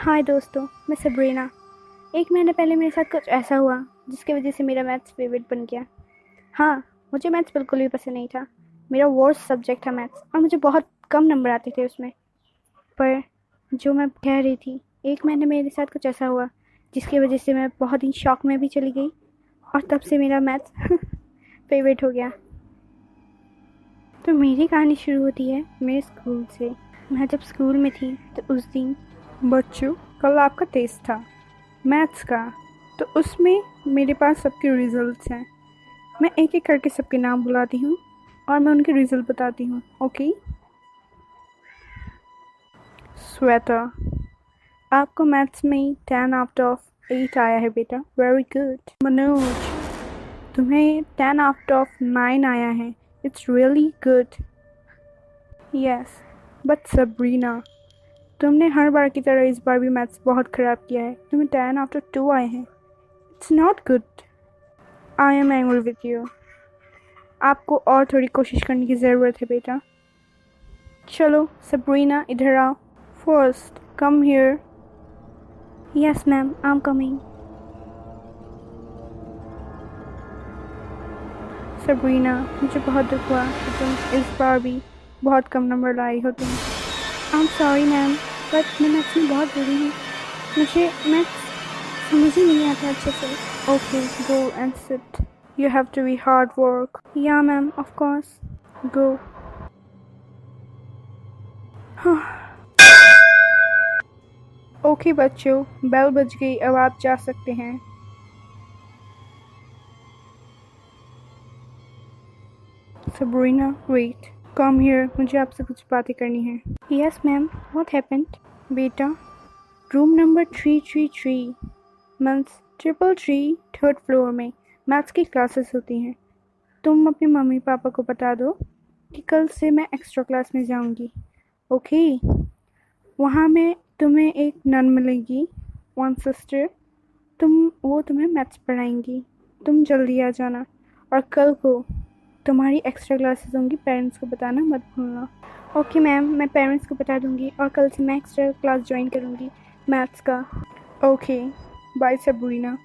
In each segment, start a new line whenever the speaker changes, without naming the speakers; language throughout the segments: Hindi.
हाय दोस्तों, मैं सबरीना। 1 महीने पहले मेरे साथ कुछ ऐसा हुआ जिसकी वजह से मेरा मैथ्स फेवरेट बन गया। हाँ, मुझे मैथ्स बिल्कुल भी पसंद नहीं था। मेरा वर्स्ट सब्जेक्ट था मैथ्स और मुझे बहुत कम नंबर आते थे उसमें। पर जो मैं कह रही थी, 1 महीने मेरे साथ कुछ ऐसा हुआ जिसकी वजह से मैं बहुत ही शॉक में भी चली गई और तब से मेरा मैथ्स फेवरेट हो गया। तो मेरी कहानी शुरू होती है मेरे स्कूल से। मैं जब स्कूल में थी तो उस दिन
बच्चों, कल आपका टेस्ट था मैथ्स का, तो उसमें मेरे पास सबके रिजल्ट्स हैं। मैं एक एक करके सबके नाम बुलाती हूँ और मैं उनके रिजल्ट बताती हूँ। ओके? श्वेता, आपको मैथ्स में 10 आउट ऑफ 8 आया है बेटा, वेरी गुड। मनोज, तुम्हें 10 आउट ऑफ 9 आया है, it's really good. Yes, but Sabrina, तुमने हर बार की तरह इस बार भी मैथ्स बहुत ख़राब किया है। तुम्हें 10 आउट ऑफ 2 आए हैं, it's not good. I am angry with you. आपको और थोड़ी कोशिश करने की ज़रूरत है बेटा। चलो सबरीना, इधर आओ। First come here.
Yes ma'am, I am coming.
Sabrina, मुझे बहुत दुख हुआ कि तुम इस बार भी बहुत कम नंबर लाई हो तुम।
I am sorry ma'am, but मैं मैथ्स में बहुत बुरी हूँ। मुझे मैथ्स समझ ही नहीं आता अच्छे से।
Okay, go and sit. You have to be hard work.
Yeah ma'am, of course.
Go. Okay बच्चों, बेल बज गई, अब आप जा सकते हैं। सबरीना, वेट, कम हियर, मुझे आपसे कुछ बातें करनी है।
Yes ma'am, what happened?
बेटा, room number 333 means 333 third floor में मैथ्स की क्लासेस होती हैं। तुम अपने मम्मी पापा को बता दो कि कल से मैं एक्स्ट्रा क्लास में जाऊंगी। ओके? वहाँ में तुम्हें एक नन मिलेगी, वन सिस्टर। वो तुम्हें मैथ्स पढ़ाएंगी। तुम जल्दी आ जाना और कल को तुम्हारी एक्स्ट्रा क्लासेस होंगी, पेरेंट्स को बताना मत भूलना।
ओके मैम, मैं पेरेंट्स को बता दूंगी और कल से मैं एक्स्ट्रा क्लास ज्वाइन करूंगी मैथ्स का।
Okay, bye Sabrina.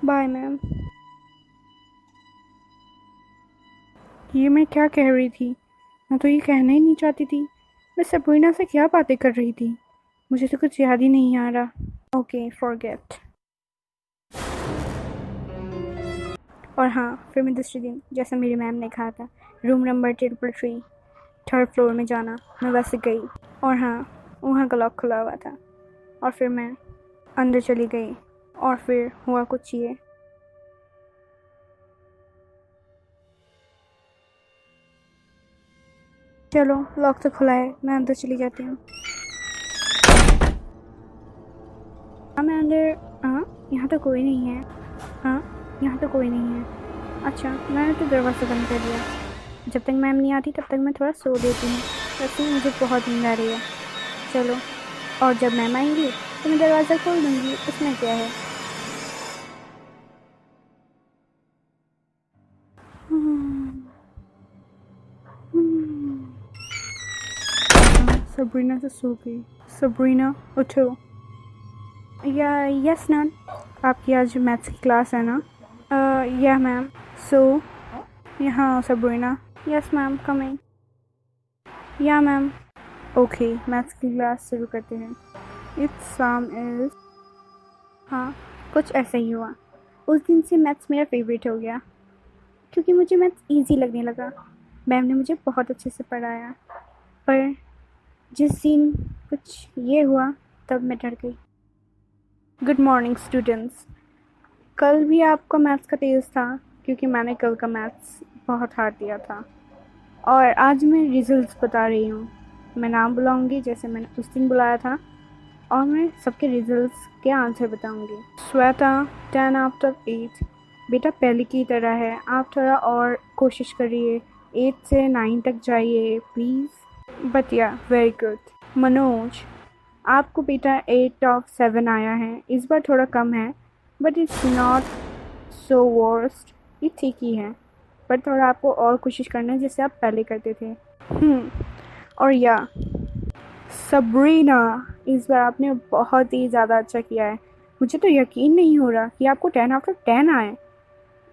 Bye ma'am.
ये मैं क्या कह रही थी? मैं तो ये कहना ही नहीं चाहती थी। मैं सबरीना से क्या बातें कर रही थी? मुझे तो कुछ याद ही नहीं आ रहा। Okay, forget.
और हाँ, फिर मैं दूसरे दिन, जैसा मेरी मैम ने कहा था, रूम नंबर 333 थर्ड फ्लोर में जाना, मैं वैसे गई। और हाँ, वहाँ का लॉक खुला हुआ था और फिर मैं अंदर चली गई और फिर हुआ कुछ ये। चलो, लॉक तो खुला है, मैं अंदर चली जाती हूँ। हाँ, मैं अंदर। हाँ, यहाँ तो कोई नहीं है। हाँ, यहाँ तो कोई नहीं है। अच्छा, मैंने तो दरवाज़ा बंद कर दिया। जब तक मैम नहीं आती तब तक मैं थोड़ा सो देती हूँ, वैसे मुझे बहुत नींद आ रही है। चलो, और जब मैम आएंगी तो मैं दरवाज़ा खोल दूँगी, उसमें क्या है।
सबरीना तो सो गई। सबरीना, उठो।
Yes ma'am.
आपकी आज मैथ्स की क्लास है ना?
या मैम।
सो यहाँ आओ सबरीना।
Yes ma'am, coming.
या मैम। ओके, मैथ्स की क्लास शुरू करते हैं। It's some is.
हाँ, कुछ ऐसा ही हुआ। उस दिन से मैथ्स मेरा फेवरेट हो गया क्योंकि मुझे मैथ्स इजी लगने लगा। मैम ने मुझे बहुत अच्छे से पढ़ाया। पर जिस दिन कुछ ये हुआ तब मैं डर गई।
Good morning students. कल भी आपका मैथ्स का टेस्ट था क्योंकि मैंने कल का मैथ्स बहुत हार्ड दिया था। और आज मैं रिजल्ट्स बता रही हूँ। मैं नाम बुलाऊंगी जैसे मैंने उस दिन बुलाया था और मैं सबके रिजल्ट्स के आंसर बताऊंगी। Shweta, 10 out of 8। बेटा, पहले की तरह है, आप थोड़ा और कोशिश करिए। 8 से 9 तक जाइए प्लीज़। बतिया, वेरी गुड। मनोज, आपको बेटा 8 ऑफ 7 आया है। इस बार थोड़ा कम है, but it's not so worst. ये ठीक ही है, पर थोड़ा आपको और कोशिश करना है जैसे आप पहले करते थे। और या सबरीना, इस बार आपने बहुत ही ज़्यादा अच्छा किया है। मुझे तो यकीन नहीं हो रहा कि आपको 10 out of 10 आए।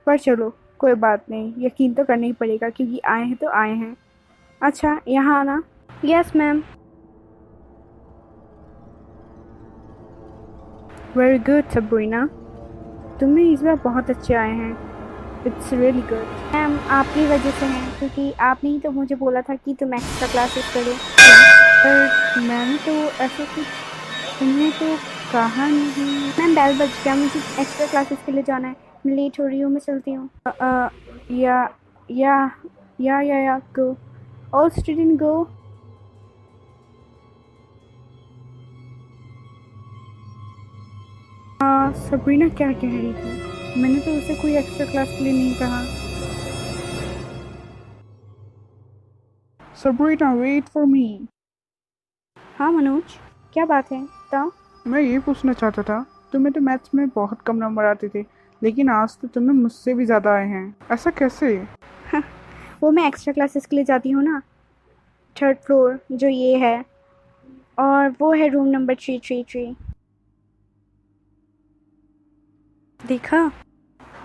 पर चलो कोई बात नहीं, यकीन तो करना ही पड़ेगा क्योंकि आए हैं तो आए हैं। अच्छा यहाँ आना।
Yes ma'am.
Very good Sabrina, तुम्हें इस बार बहुत अच्छे आए हैं। It's really good.
मैम आपकी वजह से हैं, क्योंकि आपने ही तो मुझे बोला था कि तुम एक्स्ट्रा क्लासेस करो।
पर मैंने तो ऐसा कुछ तुमने तो कहा नहीं।
मैम बेल बज गया, मुझे एक्स्ट्रा क्लासेस के लिए जाना है। मैं लेट हो रही हूँ, मैं चलती हूँ।
या या गो, ऑल स्टूडेंट गो। हाँ सबरीना क्या कह रही थी? मैंने तो उसे कोई एक्स्ट्रा क्लास के लिए नहीं कहा। Sabrina wait for me.
हाँ मनोज, क्या बात है बताओ।
मैं ये पूछना चाहता था, तुम्हें तो मैथ्स में बहुत कम नंबर आते थे, लेकिन आज तो तुम्हें मुझसे भी ज़्यादा आए हैं। ऐसा कैसे?
वो मैं एक्स्ट्रा क्लासेस के लिए जाती हूँ ना। 3rd फ्लोर जो ये है, और वो है रूम नंबर 333। देखा,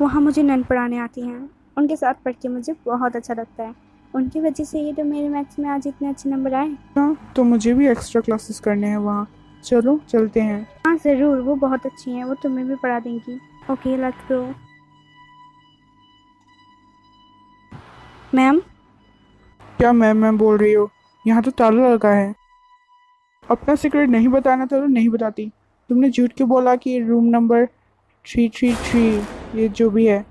वहाँ मुझे नन पढ़ाने आती हैं। उनके साथ पढ़ के मुझे बहुत अच्छा लगता है। उनकी वजह से ये तो मेरे मैथ्स में आज इतने अच्छे नंबर आए।
हाँ तो मुझे भी एक्स्ट्रा क्लासेस करने हैं वहाँ। चलो चलते हैं।
हाँ ज़रूर, वो बहुत अच्छी हैं, वो तुम्हें भी पढ़ा देंगी। Okay let's go. मैम।
क्या मैम बोल रही हो? यहाँ तो ताला लगा है। अपना सीक्रेट नहीं बताना था तो नहीं बताती। तुमने झूठ क्यों बोला कि रूम नंबर 333 ये जो भी है,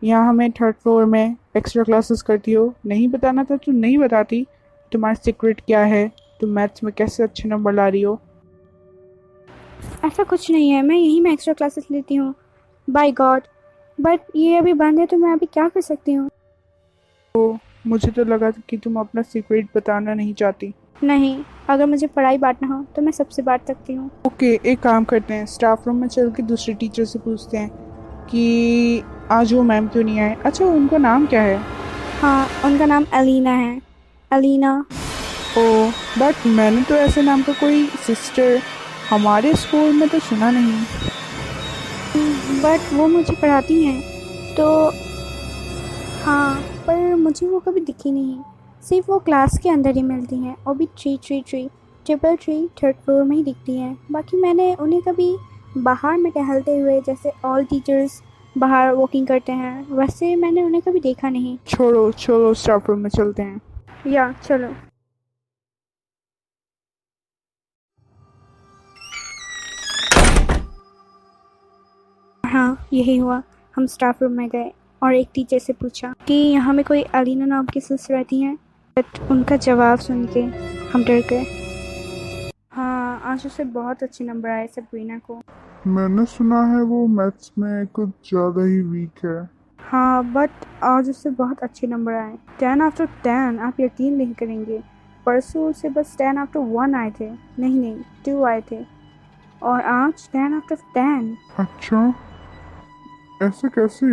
यहाँ हमें 3rd फ्लोर में एक्स्ट्रा क्लासेस करती हो? नहीं बताना था तो नहीं बताती। तुम्हारा सीक्रेट क्या है? तुम मैथ्स में कैसे अच्छे नंबर ला रही हो?
ऐसा कुछ नहीं है, मैं यहीं में एक्स्ट्रा क्लासेस लेती हूँ। बाय गॉड, बट ये अभी बंद है तो मैं अभी क्या कर सकती हूँ।
मुझे तो लगा कि तुम अपना सीक्रेट बताना नहीं चाहती।
नहीं, अगर मुझे पढ़ाई बांटना हो तो मैं सबसे बांट सकती हूँ।
ओके एक काम करते हैं, स्टाफ रूम में चल के दूसरे टीचर से पूछते हैं कि आज वो मैम क्यों नहीं आए। अच्छा उनका नाम क्या है?
हाँ, उनका नाम अलीना है। अलीना।
ओ, बट मैंने तो ऐसे नाम का कोई सिस्टर हमारे स्कूल में तो सुना नहीं।
बट वो मुझे पढ़ाती हैं तो। हाँ, पर मुझे वो कभी दिखी नहीं। सिर्फ वो क्लास के अंदर ही मिलती हैं, और भी 333 333 3rd फ्लोर में ही दिखती हैं। बाकी मैंने उन्हें कभी बाहर में टहलते हुए, जैसे ऑल टीचर्स बाहर वॉकिंग करते हैं, वैसे मैंने उन्हें कभी देखा नहीं।
छोड़ो छोड़ो, स्टाफ रूम में चलते हैं।
या चलो। हाँ यही हुआ। हम स्टाफ रूम में गए और एक टीचर से पूछा कि यहाँ में कोई अलीना नाम की सिस्टर रहती हैं, बट उनका जवाब सुन के हम डर गए।
हाँ आज उसे बहुत अच्छे नंबर आए सबरीना को।
मैंने सुना है वो मैथ्स में कुछ ज़्यादा ही वीक है।
हाँ बट आज उससे बहुत अच्छे नंबर आए, 10 out of 10। आप यकीन नहीं करेंगे, परसों उसे बस 10 out of 1 आए थे। नहीं 2 आए थे, और आज 10 out of 10।
अच्छा ऐसे कैसे?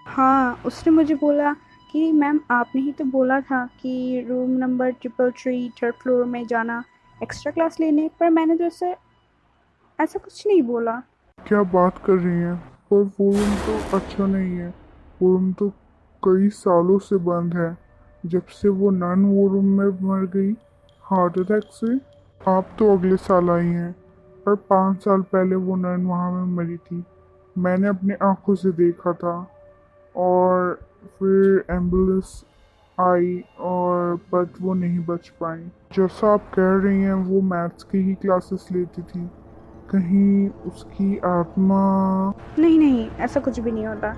हाँ उसने मुझे बोला कि मैम आपने ही तो बोला था कि रूम नंबर 333 3rd फ्लोर में जाना एक्स्ट्रा क्लास लेने, पर मैंने तो ऐसा कुछ नहीं बोला।
क्या बात कर रही हैं? पर वो रूम तो अच्छा नहीं है। वो रूम तो कई सालों से बंद है, जब से वो नन वो रूम में मर गई हार्ट अटैक से। आप तो अगले साल आई हैं, पर 5 साल पहले वो नन वहाँ में मरी थी। मैंने अपनी आंखों से देखा था, और फिर एम्बुलेंस आई और बट वो नहीं बच पाई। जैसा आप कह रही हैं वो मैथ्स की ही क्लासेस लेती थी, कहीं उसकी आत्मा।
नहीं ऐसा कुछ भी नहीं होता।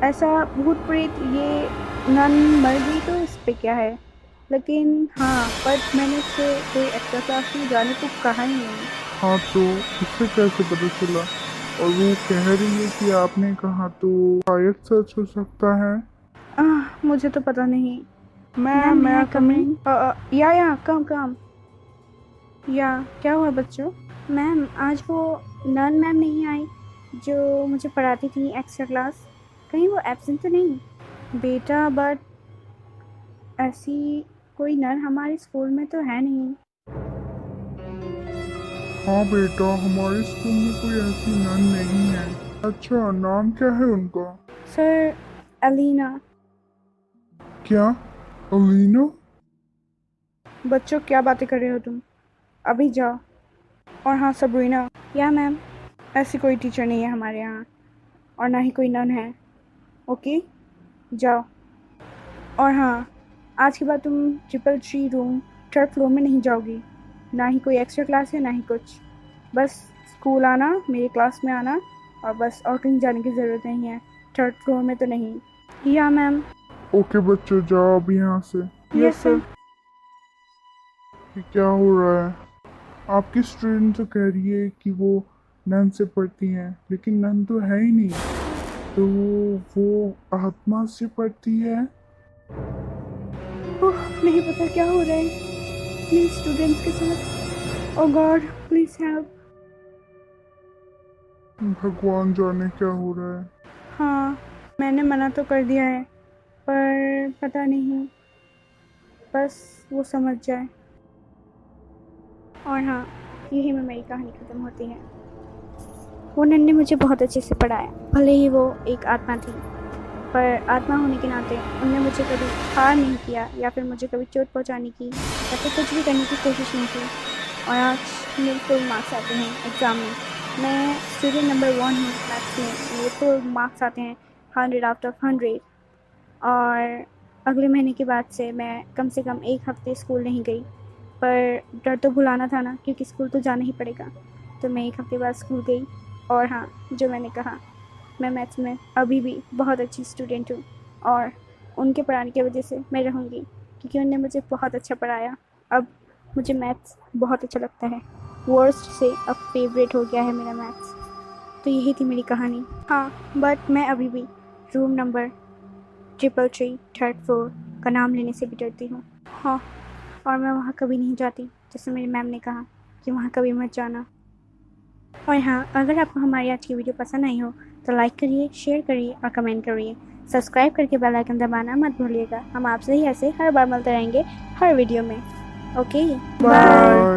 ऐसा भूत प्रेत ये नन मर गई तो इस पे क्या है। लेकिन हाँ, बट मैंने उससे कोई एक्स्ट्रा क्लास में जाने को कहा ही नहीं।
हाँ तो इससे कैसे पता चला? और वो कह रही है कि आपने कहा, तो शायद सच हो सकता है।
मुझे तो पता नहीं।
मैम,
मैं
मैं
कमिंग। या कम या क्या हुआ बच्चों?
मैम, आज वो नन मैम नहीं आई जो मुझे पढ़ाती थी एक्स्ट्रा क्लास। कहीं वो एब्सेंट तो नहीं?
बेटा बट ऐसी कोई नन हमारे स्कूल में तो है नहीं।
हाँ बेटा, हमारे स्कूल में कोई ऐसी नन नहीं है। अच्छा, नाम क्या है उनका?
सर, अलीना।
क्या? अलीना?
बच्चों, क्या बातें कर रहे हो तुम? अभी जाओ। और हाँ सबरीना,
या मैम।
ऐसी कोई टीचर नहीं है हमारे यहाँ, और ना ही कोई नन है। ओके, जाओ। और हाँ, आज के बाद तुम 333 रूम 3rd फ्लोर में नहीं जाओगी। ना ही कोई एक्स्ट्रा क्लास है, ना ही कुछ। बस स्कूल आना, मेरी क्लास में आना, और बस, और कहीं जाने की ज़रूरत नहीं है। 3rd फ्लोर में तो नहीं।
या मैम।
ओके बच्चों, जाओ अभी यहाँ से।
Yes sir.
ये क्या हो रहा है? आपकी स्टूडेंट तो कह रही है कि वो नन से पढ़ती हैं, लेकिन नन तो है ही नहीं। तो वो आत्मा से पढ़ती है।
ओह, नहीं पता क्या हो रहा है मेरे स्टूडेंट्स के साथ। ओह गॉड, प्लीज़ हेल्प।
भगवान जाने क्या हो रहा है।
हाँ, मैंने मना तो कर दिया है, पर पता नहीं, बस वो समझ जाए।
और हाँ, यही में मेरी कहानी ख़त्म होती है। वो नन ने मुझे बहुत अच्छे से पढ़ाया, भले ही वो एक आत्मा थी, पर आत्मा होने के नाते उनने मुझे कभी हार नहीं किया या फिर मुझे कभी चोट पहुंचाने की या फिर कुछ भी करने की कोशिश नहीं की। और आज मेरे फुल मार्क्स आते हैं एग्ज़ाम में। मैं स्टूडेंट नंबर 1 हूँ मैथ्स में, मेरे फुल मार्क्स आते हैं 100 आउट ऑफ 100। और अगले महीने के बाद से मैं कम से कम 1 हफ्ते स्कूल नहीं गई, पर डर तो भुलाना था ना, क्योंकि स्कूल तो जाना ही पड़ेगा। तो मैं 1 हफ्ते बाद स्कूल गई। और हाँ, जो मैंने कहा, मैं मैथ्स में अभी भी बहुत अच्छी स्टूडेंट हूँ, और उनके पढ़ाने की वजह से मैं रहूँगी, क्योंकि उन्होंने मुझे बहुत अच्छा पढ़ाया। अब मुझे मैथ्स बहुत अच्छा लगता है, वर्स्ट से अब फेवरेट हो गया है मेरा मैथ्स। तो यही थी मेरी कहानी। हाँ, बट मैं अभी भी रूम नंबर 333 3rd फ्लोर का नाम लेने से भी डरती हूँ। हाँ, और मैं वहाँ कभी नहीं जाती, जैसे मेरी मैम ने कहा कि वहाँ कभी मत जाना। और हाँ, अगर आपको हमारी आज की वीडियो पसंद आई हो तो लाइक करिए, शेयर करिए और कमेंट करिए। सब्सक्राइब करके बेल आइकन दबाना मत भूलिएगा। हम आपसे ही ऐसे हर बार मिलते रहेंगे हर वीडियो में। Okay, bye.